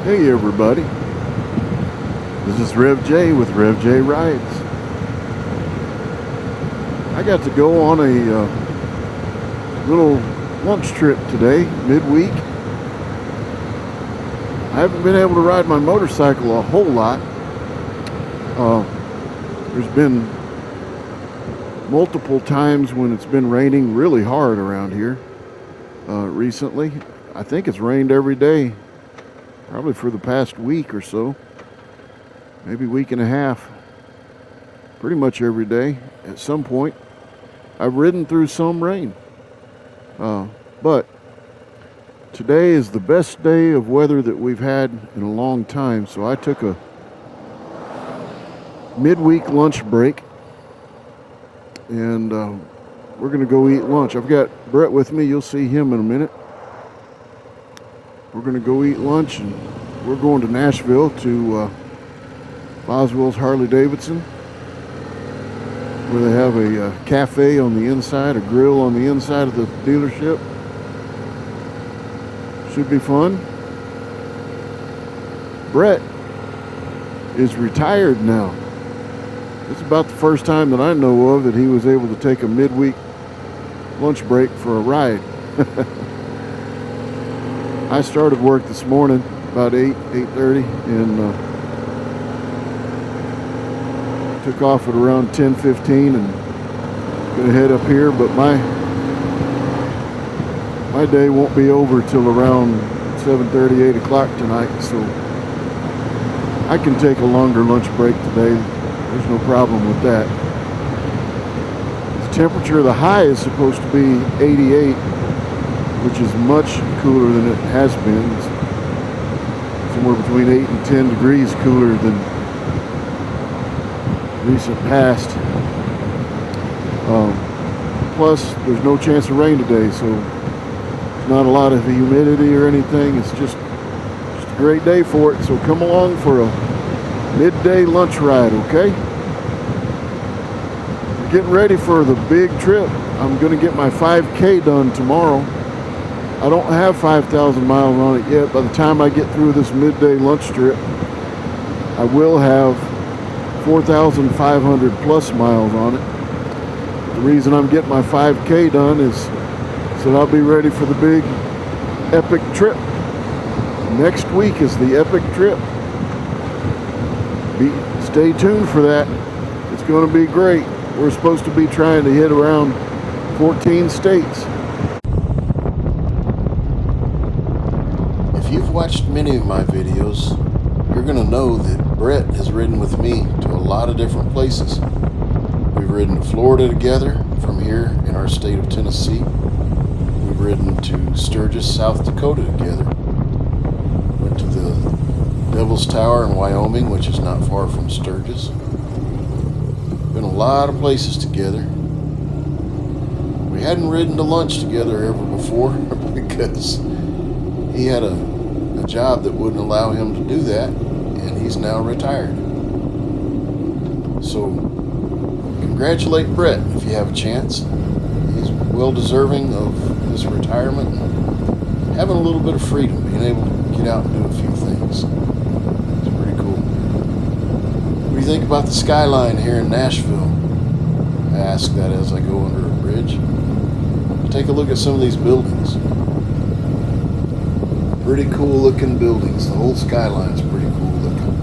Hey everybody, this is Rev J with Rev J Rides. I got to go on a little lunch trip today, midweek. I haven't been able to ride my motorcycle a whole lot. There's been multiple times when it's been raining really hard around here recently. I think it's rained every day, probably for the past week or so, maybe week and a half, pretty much every day at some point. I've ridden through some rain, but today is the best day of weather that we've had in a long time, so I took a midweek lunch break, and we're going to go eat lunch. I've got Brett with me. You'll see him in a minute. We're going to go eat lunch, and we're going to Nashville to Boswell's Harley-Davidson, where they have a cafe on the inside, a grill on the inside of the dealership. Should be fun. Brett is retired now. It's about the first time that I know of that he was able to take a midweek lunch break for a ride. I started work this morning about 8:30, and took off at around 10:15 and gonna head up here, but my day won't be over till around 7:30, 8 o'clock tonight, so I can take a longer lunch break today. There's no problem with that. The temperature, the high is supposed to be 88, which is much cooler than it has been. It's somewhere between 8 and 10 degrees cooler than recent past. Plus, there's no chance of rain today, so there's not a lot of humidity or anything. It's just a great day for it. So come along for a midday lunch ride, okay? We're getting ready for the big trip. I'm going to get my 5K done tomorrow. I don't have 5,000 miles on it yet. By the time I get through this midday lunch trip, I will have 4,500 plus miles on it. The reason I'm getting my 5K done is so I'll be ready for the big epic trip. Next week is the epic trip. Stay tuned for that. It's going to be great. We're supposed to be trying to hit around 14 states. If you've watched many of my videos, you're going to know that Brett has ridden with me to a lot of different places. We've ridden to Florida together from here in our state of Tennessee. We've ridden to Sturgis, South Dakota together. Went to the Devil's Tower in Wyoming, which is not far from Sturgis. Been a lot of places together. We hadn't ridden to lunch together ever before because he had a job that wouldn't allow him to do that, and he's now retired. So congratulate Brett if you have a chance. He's well deserving of this retirement and having a little bit of freedom, being able to get out and do a few things. It's pretty cool. What do you think about the skyline here in Nashville? I ask that as I go under a bridge. Take a look at some of these buildings. Pretty cool looking buildings. The whole skyline's pretty cool looking.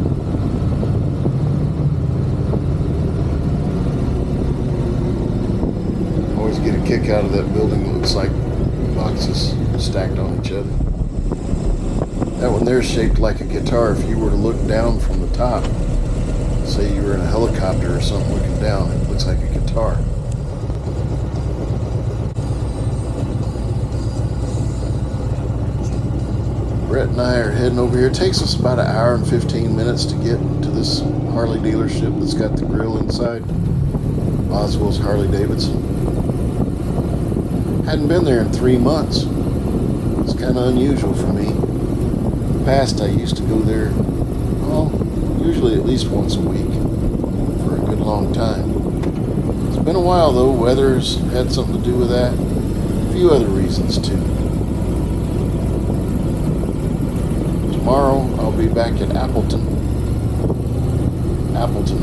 Always get a kick out of that building that looks like boxes stacked on each other. That one there's shaped like a guitar. If you were to look down from the top, say you were in a helicopter or something looking down, it looks like a guitar. Brett and I are heading over here. It takes us about an hour and 15 minutes to get to this Harley dealership that's got the grill inside. Boswell's Harley-Davidson. Hadn't been there in 3 months. It's kind of unusual for me. In the past, I used to go there, well, usually at least once a week for a good long time. It's been a while though. Weather's had something to do with that. A few other reasons too. tomorrow I'll be back at Appleton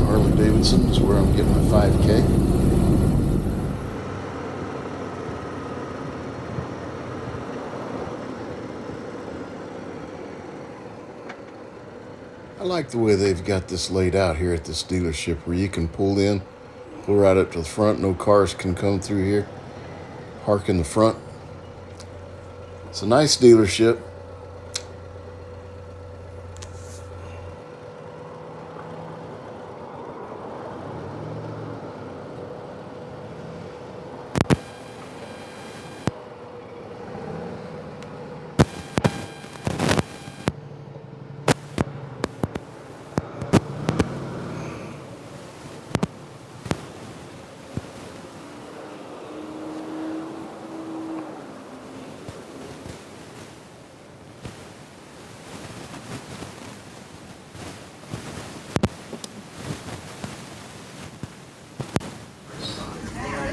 Harley Davidson is where I'm getting my 5K. I like the way they've got this laid out here at this dealership, where you can pull right up to the front. No cars can come through here. Park in the front. It's a nice dealership.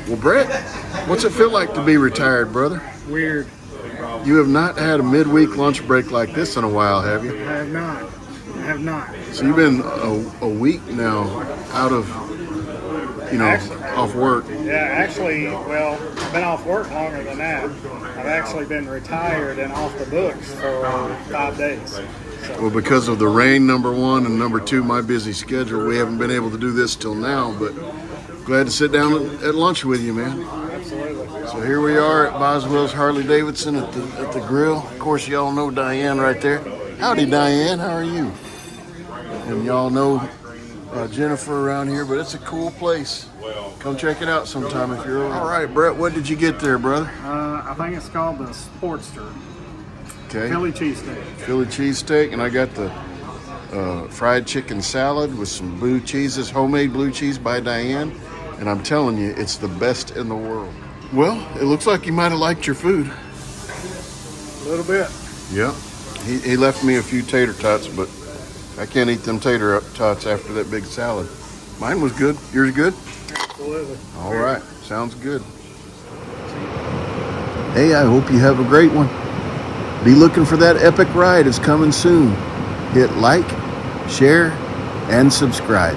Well, Brett, what's it feel like to be retired, brother? Weird. You have not had a midweek lunch break like this in a while, have you? I have not. I have not. So you've been a week now out of, off work. Yeah, actually, well, I've been off work longer than that. I've actually been retired and off the books for 5 days. So, Well, because of the rain, number one, and number two, my busy schedule, we haven't been able to do this till now, but glad to sit down at lunch with you, man. absolutely. So here we are at Boswell's Harley Davidson at the grill. Of course, y'all know Diane right there. Howdy, Diane. How are you? And y'all know Jennifer around here, but it's a cool place. Come check it out sometime if you're around. All right, Brett, what did you get there, brother? I think it's called the Sportster. Okay. Philly cheesesteak. Philly cheesesteak, and I got the fried chicken salad with some blue cheeses, homemade blue cheese by Diane. And I'm telling you, it's the best in the world. Well, it looks like you might have liked your food. A little bit. Yeah. He left me a few tater tots, but I can't eat them tater tots after that big salad. Mine was good. Yours good? Absolutely. All right. Sounds good. Hey, I hope you have a great one. Be looking for that epic ride. It's coming soon. Hit like, share, and subscribe.